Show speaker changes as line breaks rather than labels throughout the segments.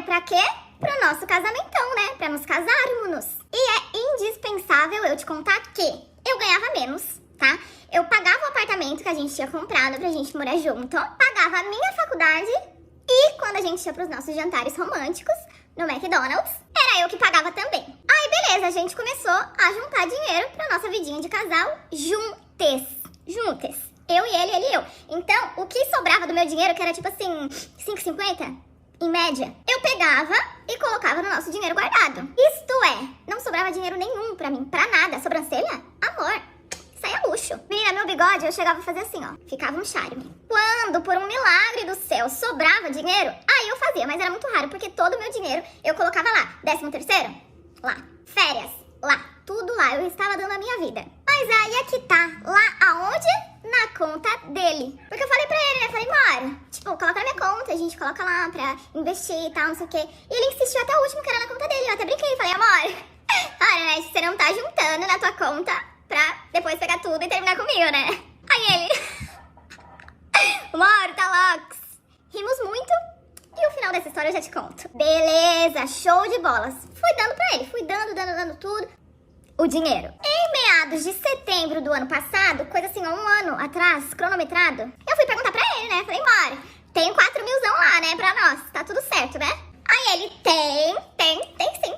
pra quê? Pro nosso casamentão, né? Pra nos casarmos. E é indispensável eu te contar que eu ganhava menos, tá? Eu pagava o apartamento que a gente tinha comprado pra gente morar junto, pagava a minha faculdade e quando a gente ia pros nossos jantares românticos no McDonald's, era eu que pagava também. Aí beleza, a gente começou a juntar dinheiro pra nossa vidinha de casal juntas. Eu e ele e eu. Então, o que sobrava do meu dinheiro, que era tipo assim, 5,50 em média, eu pegava e colocava no nosso dinheiro guardado. Isto é, não sobrava dinheiro nenhum pra mim, pra nada. Sobrancelha? Amor. Isso aí é luxo. Menina, meu bigode eu chegava a fazer assim, ó. Ficava um charme. Quando, por um milagre do céu, sobrava dinheiro, aí eu fazia, mas era muito raro, porque todo o meu dinheiro eu colocava lá. 13º? Lá. Férias? Lá. Tudo lá. Eu estava dando a minha vida. Mas aí é que tá. Lá aonde? Na conta dele. Porque eu falei pra ele, né? Falei, amor, tipo, coloca na minha conta, a gente coloca lá pra investir e tal, não sei o quê. E ele insistiu até o último que era na conta dele. Eu até brinquei, falei, amor, olha, né, você não tá juntando na tua conta pra depois pegar tudo e terminar comigo, né? Aí ele... Amor, tá loucos. Rimos muito e o final dessa história eu já te conto. Beleza, show de bolas. Fui dando pra ele, fui dando tudo. O dinheiro. Em meados de setembro do ano passado, coisa assim, há um ano atrás, cronometrado, eu fui perguntar pra ele, né? Falei, amor, tem 4 milzão lá, né, pra nós, tá tudo certo, né? Aí ele, tem sim.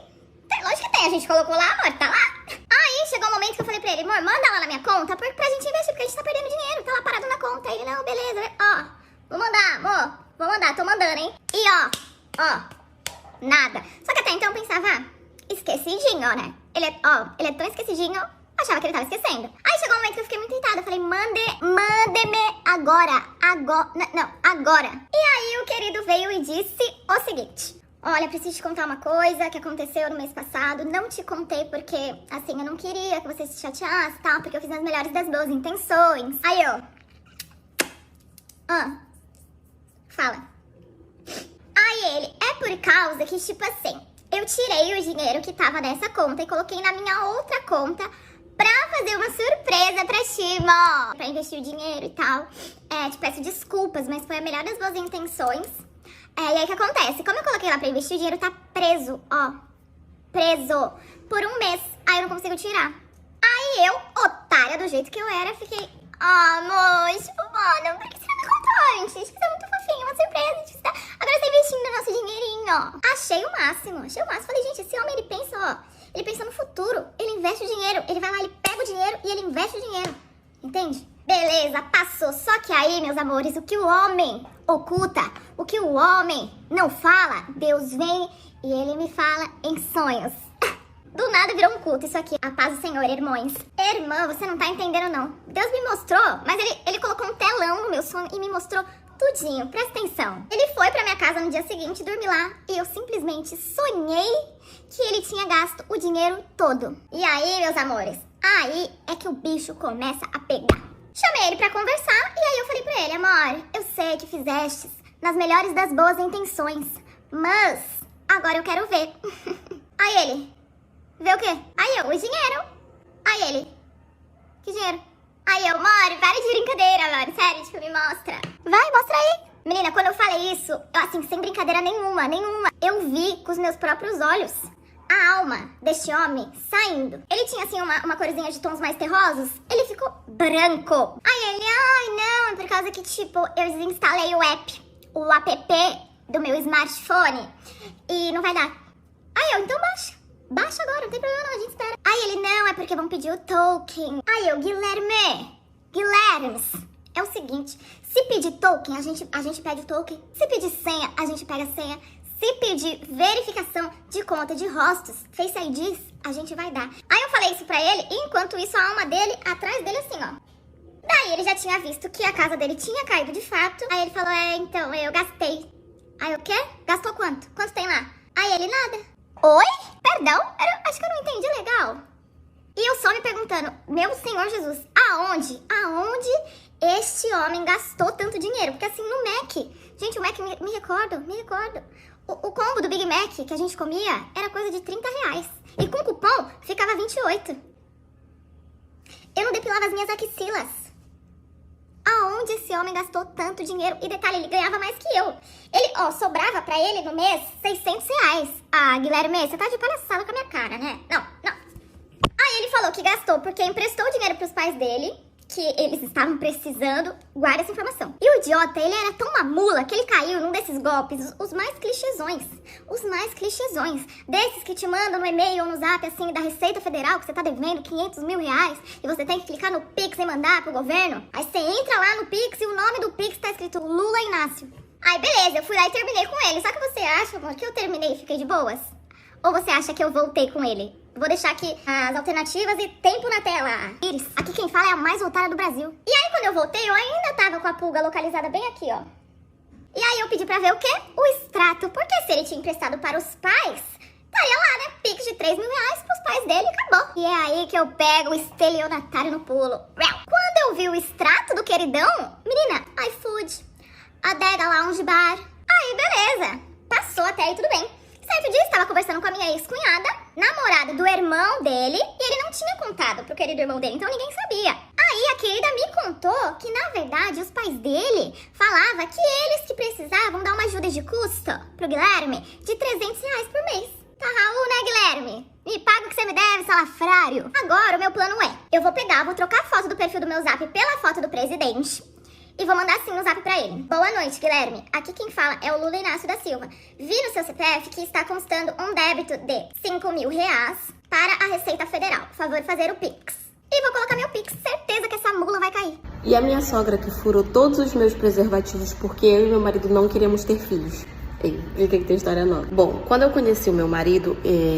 Lógico que tem, a gente colocou lá, amor, tá lá. Aí chegou um momento que eu falei pra ele, amor, manda lá na minha conta pra gente investir, porque a gente tá perdendo dinheiro, tá lá parado na conta. Aí ele, não, beleza, ó, vou mandar, amor, vou mandar, tô mandando, hein? E ó, nada. Só que até então eu pensava, esquecidinho, né? Ele é tão esquecidinho, achava que ele tava esquecendo. Aí chegou um momento que eu fiquei muito irritada. Eu falei, mande-me agora. Agora. E aí o querido veio e disse o seguinte. Olha, preciso te contar uma coisa que aconteceu no mês passado. Não te contei porque, assim, eu não queria que você se chateasse e tal, porque eu fiz as melhores das boas intenções. Aí eu... Fala. Aí ele, é por causa que, tipo assim... Eu tirei o dinheiro que tava nessa conta e coloquei na minha outra conta pra fazer uma surpresa pra ti, ó. Pra investir o dinheiro e tal. Te peço desculpas, mas foi a melhor das boas intenções. E aí o que acontece? Como eu coloquei lá pra investir, o dinheiro tá preso, ó. Preso. Por um mês. Aí eu não consigo tirar. Aí eu, otária do jeito que eu era, fiquei... amor, tipo, mano, por que você não me contou antes? Tipo, você é muito fofinho, uma surpresa. Tipo, agora você tá investindo no nosso dinheirinho, ó. Achei o máximo. Falei, gente, esse homem, ele pensa, ó. Ele pensa no futuro. Ele investe o dinheiro. Ele vai lá, ele pega o dinheiro e ele investe o dinheiro. Entende? Beleza, passou. Só que aí, meus amores, o que o homem oculta, o que o homem não fala, Deus vem e ele me fala em sonhos. Do nada virou um culto isso aqui. A paz do Senhor, irmãos. Irmã, você não tá entendendo, não. Deus me mostrou, mas ele colocou um telão no meu sonho e me mostrou tudinho. Presta atenção. Ele foi pra minha casa no dia seguinte, dormi lá, e eu simplesmente sonhei que ele tinha gasto o dinheiro todo. E aí, meus amores, aí é que o bicho começa a pegar. Chamei ele pra conversar, e aí eu falei pra ele, amor, eu sei que fizestes nas melhores das boas intenções, mas agora eu quero ver. Aí ele... Vê o quê? Aí eu, o dinheiro. Aí ele, que dinheiro? Aí eu, Mori, para de brincadeira, Mori, sério, tipo, me mostra. Vai, mostra aí. Menina, quando eu falei isso, eu, assim, sem brincadeira nenhuma, eu vi com os meus próprios olhos a alma deste homem saindo. Ele tinha, assim, uma corzinha de tons mais terrosos, ele ficou branco. Aí ele, ai, não, é por causa que, tipo, eu desinstalei o app do meu smartphone e não vai dar. Aí eu, então baixa. Baixa agora, não tem problema não, a gente espera. Aí ele, não, é porque vão pedir o token. Aí eu, Guilherme, é o seguinte, se pedir token, a gente pede o token. Se pedir senha, a gente pega a senha. Se pedir verificação de conta de rostos, Face IDs, a gente vai dar. Aí eu falei isso pra ele, e enquanto isso a alma dele, atrás dele assim, ó. Daí ele já tinha visto que a casa dele tinha caído de fato. Aí ele falou, então, eu gastei. Aí o quê? Gastou quanto? Quanto tem lá? Aí ele, nada. Oi? Perdão? Acho que eu não entendi legal. E eu só me perguntando, meu Senhor Jesus, aonde este homem gastou tanto dinheiro? Porque assim, no Mac, gente, o Mac, me recordo. O combo do Big Mac que a gente comia era coisa de R$30. E com cupom ficava 28. Eu não depilava as minhas axilas. onde esse homem gastou tanto dinheiro. E detalhe, ele ganhava mais que eu. Ele, sobrava pra ele no mês R$600. Ah, Guilherme, você tá de palhaçada com a minha cara, né? Não. Aí ele falou que gastou porque emprestou o dinheiro pros pais dele, que eles estavam precisando. Guarda essa informação. E o idiota, ele era tão uma mula que ele caiu num desses golpes, os mais clichêsões. Os mais clichêsões. Desses que te mandam no e-mail ou no zap, assim, da Receita Federal, que você tá devendo R$500 mil e você tem que clicar no Pix e mandar pro governo. Aí você entra lá no Pix e o nome do Pix tá escrito Lula Inácio. Aí beleza, eu fui lá e terminei com ele. Só que você acha, amor, que eu terminei e fiquei de boas? Ou você acha que eu voltei com ele? Vou deixar aqui as alternativas e tempo na tela. Iris, aqui quem fala é a mais otária do Brasil. E aí quando eu voltei, eu ainda tava com a pulga localizada bem aqui, ó. E aí eu pedi pra ver o quê? O extrato. Porque se ele tinha emprestado para os pais, estaria lá, né? Pix de R$3 mil pros pais dele e acabou. E é aí que eu pego o estelionatário no pulo. Quando eu vi o extrato do queridão, menina, iFood, Adega Lounge Bar. Aí beleza, passou até aí tudo bem. Certo dia, estava conversando com a minha ex-cunhada, namorada do irmão dele, e ele não tinha contado pro querido irmão dele, então ninguém sabia. Aí a querida me contou que, na verdade, os pais dele falavam que eles que precisavam dar uma ajuda de custo pro Guilherme de R$300 por mês. Tá Raul, né, Guilherme? Me paga o que você me deve, salafrário. Agora o meu plano é, eu vou trocar a foto do perfil do meu zap pela foto do presidente, e vou mandar sim no zap pra ele. Boa noite, Guilherme. Aqui quem fala é o Lula Inácio da Silva. Vi no seu CPF que está constando um débito de R$5 mil para a Receita Federal. Favor fazer o Pix. E vou colocar meu Pix. Certeza que essa mula vai cair.
E a minha sogra que furou todos os meus preservativos porque eu e meu marido não queríamos ter filhos. Ei, fica que tem história nova. Bom, quando eu conheci o meu marido,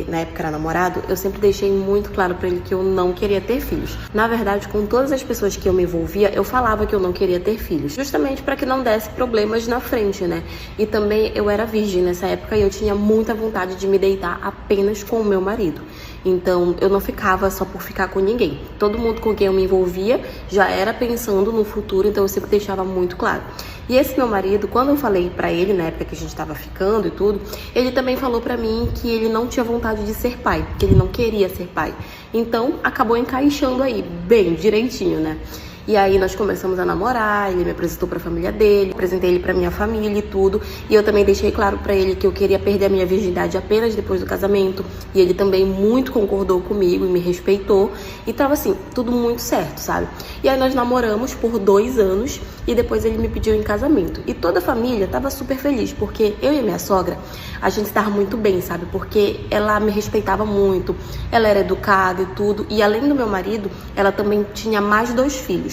na época era namorado, eu sempre deixei muito claro pra ele que eu não queria ter filhos. Na verdade, com todas as pessoas que eu me envolvia, eu falava que eu não queria ter filhos. Justamente pra que não desse problemas na frente, né? E também eu era virgem nessa época e eu tinha muita vontade de me deitar apenas com o meu marido. Então, eu não ficava só por ficar com ninguém. Todo mundo com quem eu me envolvia já era pensando no futuro, então eu sempre deixava muito claro. E esse meu marido, quando eu falei pra ele, na época que a gente tava ficando e tudo, ele também falou pra mim que ele não tinha vontade de ser pai, que ele não queria ser pai. Então, acabou encaixando aí, bem direitinho, né? E aí nós começamos a namorar, ele me apresentou pra família dele, apresentei ele pra minha família e tudo. E eu também deixei claro pra ele que eu queria perder a minha virgindade apenas depois do casamento. E ele também muito concordou comigo e me respeitou. E tava assim, tudo muito certo, sabe? E aí nós namoramos por 2 anos e depois ele me pediu em casamento. E toda a família tava super feliz, porque eu e a minha sogra, a gente tava muito bem, sabe? Porque ela me respeitava muito, ela era educada e tudo. E além do meu marido, ela também tinha mais 2 filhos.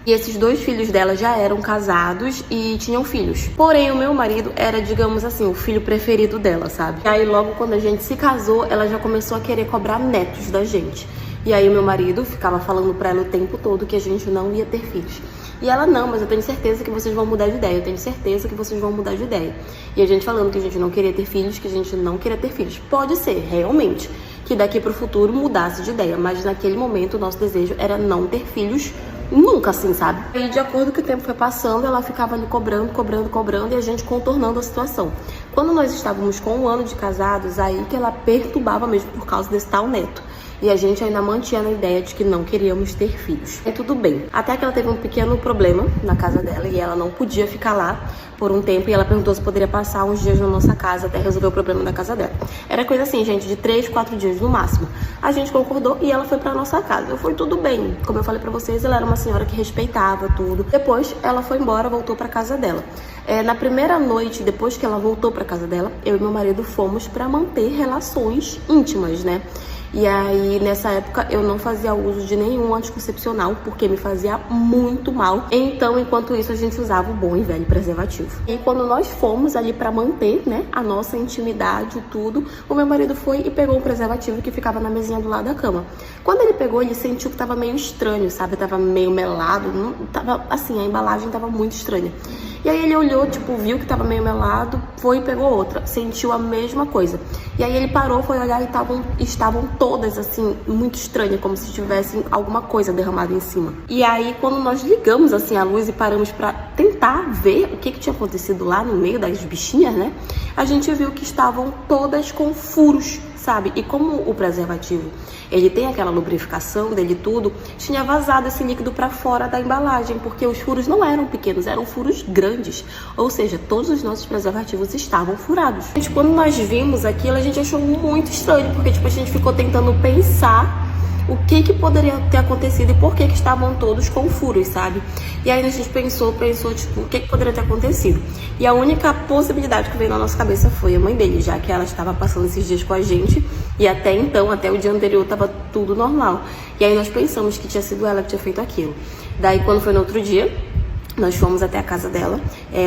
E esses 2 filhos dela já eram casados e tinham filhos. Porém, o meu marido era, digamos assim, o filho preferido dela, sabe? E aí, logo quando a gente se casou, ela já começou a querer cobrar netos da gente. E aí, o meu marido ficava falando pra ela o tempo todo que a gente não ia ter filhos. E ela, não, mas eu tenho certeza que vocês vão mudar de ideia. Eu tenho certeza que vocês vão mudar de ideia. E a gente falando que a gente não queria ter filhos, que a gente não queria ter filhos. Pode ser, realmente, que daqui pro futuro mudasse de ideia. Mas naquele momento, o nosso desejo era não ter filhos nunca, assim, sabe? E de acordo com que o tempo foi passando, ela ficava ali cobrando e a gente contornando a situação. Quando nós estávamos com 1 ano de casados, aí que ela perturbava mesmo por causa desse tal neto. E a gente ainda mantinha na ideia de que não queríamos ter filhos. E tudo bem. Até que ela teve um pequeno problema na casa dela e ela não podia ficar lá por um tempo. E ela perguntou se poderia passar uns dias na nossa casa até resolver o problema da casa dela. Era coisa assim, gente, de 3, 4 dias no máximo. A gente concordou e ela foi pra nossa casa. Foi tudo bem. Como eu falei pra vocês, ela era uma senhora que respeitava tudo. Depois, ela foi embora, voltou pra casa dela. Na primeira noite, depois que ela voltou pra casa dela, eu e meu marido fomos pra manter relações íntimas, né? E aí, nessa época, eu não fazia uso de nenhum anticoncepcional, porque me fazia muito mal. Então, enquanto isso, a gente usava o bom e velho preservativo. E quando nós fomos ali pra manter, né, a nossa intimidade e tudo, o meu marido foi e pegou um preservativo que ficava na mesinha do lado da cama. Quando ele pegou, ele sentiu que tava meio estranho, sabe? Tava meio melado, não tava assim, a embalagem tava muito estranha. E aí ele olhou, tipo, viu que tava meio melado, foi e pegou outra. Sentiu a mesma coisa. E aí ele parou, foi olhar e estavam todas, assim, muito estranhas, como se tivessem alguma coisa derramada em cima. E aí, quando nós ligamos, assim, a luz e paramos pra tentar ver o que tinha acontecido lá no meio das bichinhas, né? A gente viu que estavam todas com furos, sabe? E como o preservativo, ele tem aquela lubrificação dele tudo, tinha vazado esse líquido para fora da embalagem, porque os furos não eram pequenos, eram furos grandes. Ou seja, todos os nossos preservativos estavam furados. Gente, quando nós vimos aquilo, a gente achou muito estranho, porque tipo, a gente ficou tentando pensar o que poderia ter acontecido e por que estavam todos com furos, sabe? E aí a gente pensou, tipo, o que poderia ter acontecido? E a única possibilidade que veio na nossa cabeça foi a mãe dele, já que ela estava passando esses dias com a gente e até então, até o dia anterior, estava tudo normal. E aí nós pensamos que tinha sido ela que tinha feito aquilo. Daí, quando foi no outro dia, nós fomos até a casa dela,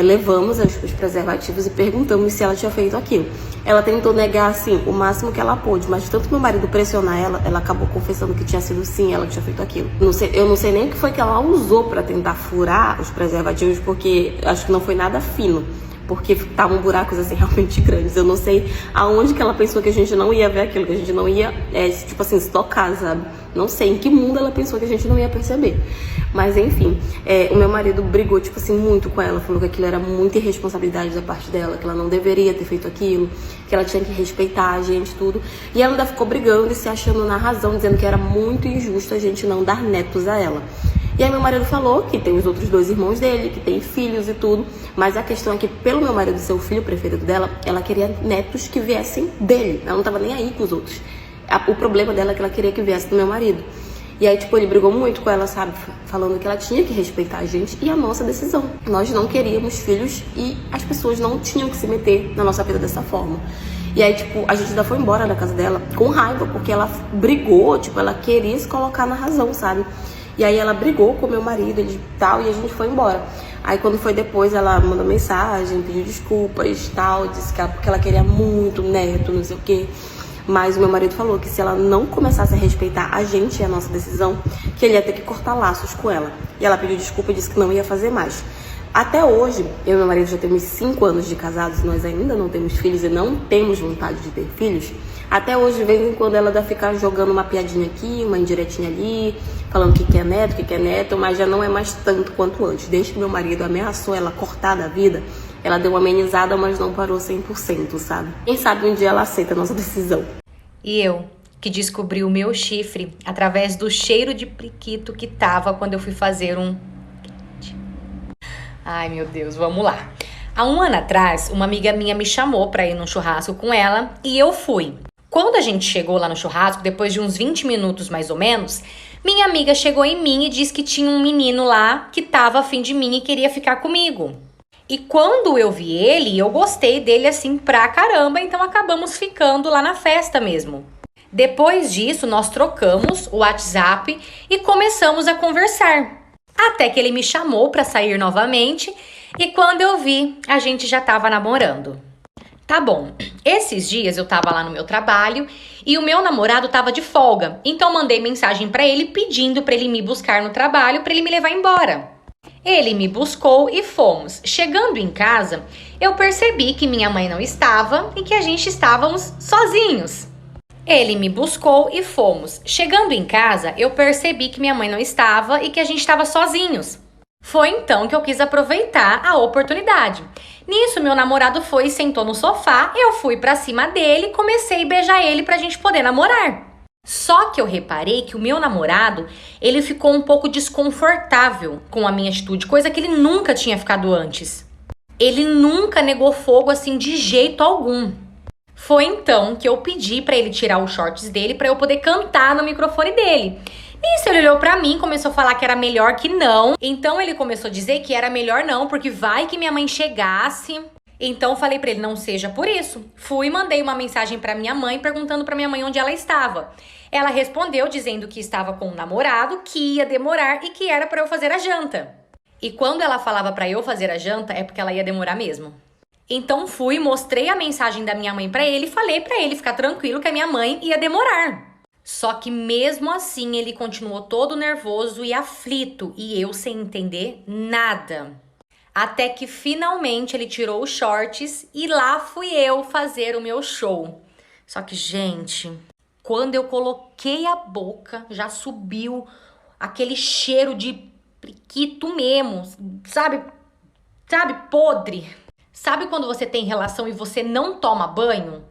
levamos os preservativos e perguntamos se ela tinha feito aquilo. Ela tentou negar, assim, o máximo que ela pôde, mas de tanto meu marido pressionar ela acabou confessando que tinha sido sim ela que tinha feito aquilo. Eu não sei nem o que foi que ela usou pra tentar furar os preservativos, porque acho que não foi nada fino, porque estavam buracos, assim, realmente grandes. Eu não sei aonde que ela pensou que a gente não ia ver aquilo, que a gente não ia, tipo assim, se tocar, sabe? Não sei em que mundo ela pensou que a gente não ia perceber. Mas, enfim, o meu marido brigou, tipo assim, muito com ela. Falou que aquilo era muita irresponsabilidade da parte dela, que ela não deveria ter feito aquilo, que ela tinha que respeitar a gente, tudo. E ela ainda ficou brigando e se achando na razão, dizendo que era muito injusto a gente não dar netos a ela. E aí meu marido falou que tem os outros 2 irmãos dele, que tem filhos e tudo, mas a questão é que pelo meu marido ser o filho preferido dela, ela queria netos que viessem dele, ela não tava nem aí com os outros. O problema dela é que ela queria que viesse do meu marido. E aí, tipo, ele brigou muito com ela, sabe? Falando que ela tinha que respeitar a gente e a nossa decisão. Nós não queríamos filhos e as pessoas não tinham que se meter na nossa vida dessa forma. E aí, tipo, a gente ainda foi embora da casa dela com raiva, porque ela brigou, tipo, ela queria se colocar na razão, sabe? E aí ela brigou com meu marido e tal, e a gente foi embora. Aí quando foi depois, ela mandou mensagem, pediu desculpas e tal, disse que porque ela queria muito neto, não sei o quê. Mas o meu marido falou que se ela não começasse a respeitar a gente e a nossa decisão, que ele ia ter que cortar laços com ela. E ela pediu desculpa e disse que não ia fazer mais. Até hoje, eu e meu marido já temos 5 anos de casados, nós ainda não temos filhos e não temos vontade de ter filhos. Até hoje, de vez em quando, ela vai ficar jogando uma piadinha aqui, uma indiretinha ali, falando que quer neto, mas já não é mais tanto quanto antes. Desde que meu marido ameaçou ela cortar da vida, ela deu uma amenizada, mas não parou 100%, sabe? Quem sabe um dia ela aceita a nossa decisão.
E eu, que descobri o meu chifre através do cheiro de priquito que tava quando eu fui fazer um... Ai, meu Deus, vamos lá. Há 1 ano atrás, uma amiga minha me chamou pra ir num churrasco com ela e eu fui. Quando a gente chegou lá no churrasco, depois de uns 20 minutos mais ou menos, minha amiga chegou em mim e disse que tinha um menino lá que tava afim de mim e queria ficar comigo. E quando eu vi ele, eu gostei dele assim pra caramba, então acabamos ficando lá na festa mesmo. Depois disso, nós trocamos o WhatsApp e começamos a conversar. Até que ele me chamou pra sair novamente e quando eu vi, a gente já tava namorando. Tá bom, esses dias eu tava lá no meu trabalho e o meu namorado tava de folga, então mandei mensagem pra ele pedindo pra ele me buscar no trabalho, pra ele me levar embora. Ele me buscou e fomos. Chegando em casa, eu percebi que minha mãe não estava e que a gente estávamos sozinhos. Ele me buscou e fomos. Chegando em casa, eu percebi que minha mãe não estava e que a gente estava sozinhos. Foi então que eu quis aproveitar a oportunidade. Nisso, meu namorado foi e sentou no sofá, eu fui pra cima dele e comecei a beijar ele pra gente poder namorar. Só que eu reparei que o meu namorado, ele ficou um pouco desconfortável com a minha atitude, coisa que ele nunca tinha ficado antes. Ele nunca negou fogo assim de jeito algum. Foi então que eu pedi pra ele tirar os shorts dele pra eu poder cantar no microfone dele. Nisso ele olhou pra mim, começou a falar que era melhor que não. Então ele começou a dizer que era melhor não, porque vai que minha mãe chegasse. Então falei pra ele, não seja por isso. Fui e mandei uma mensagem pra minha mãe, perguntando pra minha mãe onde ela estava. Ela respondeu dizendo que estava com um namorado, que ia demorar e que era pra eu fazer a janta. E quando ela falava pra eu fazer a janta, é porque ela ia demorar mesmo. Então fui, mostrei a mensagem da minha mãe pra ele e falei pra ele ficar tranquilo que a minha mãe ia demorar. Só que mesmo assim ele continuou todo nervoso e aflito e eu sem entender nada. Até que finalmente ele tirou os shorts e lá fui eu fazer o meu show. Só que, gente, quando eu coloquei a boca, já subiu aquele cheiro de priquito mesmo, sabe, podre. Sabe quando você tem relação e você não toma banho?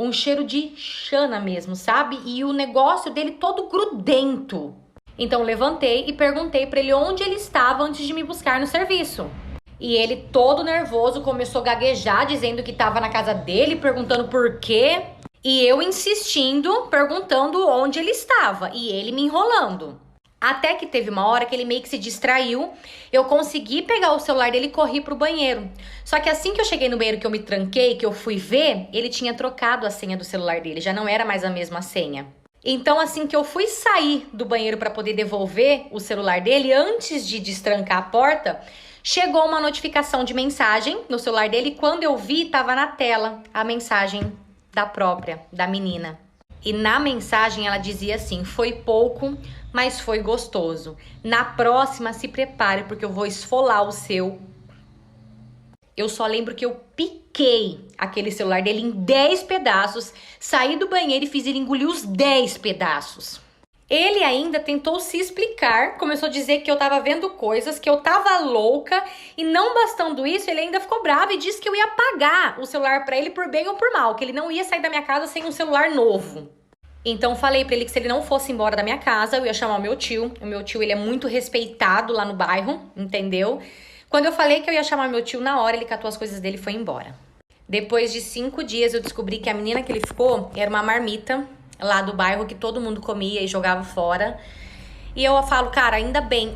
Um cheiro de chana mesmo, sabe? E o negócio dele todo grudento. Então levantei e perguntei pra ele onde ele estava antes de me buscar no serviço. E ele todo nervoso começou a gaguejar, dizendo que estava na casa dele, perguntando por quê. E eu insistindo, perguntando onde ele estava. E ele me enrolando. Até que teve uma hora que ele meio que se distraiu. Eu consegui pegar o celular dele e corri pro banheiro. Só que assim que eu cheguei no banheiro, que eu me tranquei, que eu fui ver, ele tinha trocado a senha do celular dele. Já não era mais a mesma senha. Então assim que eu fui sair do banheiro para poder devolver o celular dele, antes de destrancar a porta, chegou uma notificação de mensagem no celular dele. E quando eu vi, tava na tela a mensagem da menina. E na mensagem ela dizia assim: foi pouco, mas foi gostoso. Na próxima, se prepare, porque eu vou esfolar o seu. Eu só lembro que eu piquei aquele celular dele em 10 pedaços, saí do banheiro e fiz ele engolir os 10 pedaços. Ele ainda tentou se explicar, começou a dizer que eu tava vendo coisas, que eu tava louca, e não bastando isso, ele ainda ficou bravo e disse que eu ia pagar o celular pra ele por bem ou por mal, que ele não ia sair da minha casa sem um celular novo. Então falei pra ele que se ele não fosse embora da minha casa, eu ia chamar o meu tio. O meu tio, ele é muito respeitado lá no bairro, entendeu? Quando eu falei que eu ia chamar meu tio, na hora ele catou as coisas dele e foi embora. Depois de 5 dias eu descobri que a menina que ele ficou era uma marmita lá do bairro que todo mundo comia e jogava fora. E eu falo, cara, ainda bem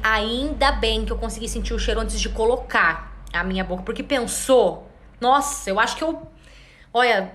que eu consegui sentir o cheiro antes de colocar a minha boca. Porque pensou, nossa, eu acho que eu... Olha...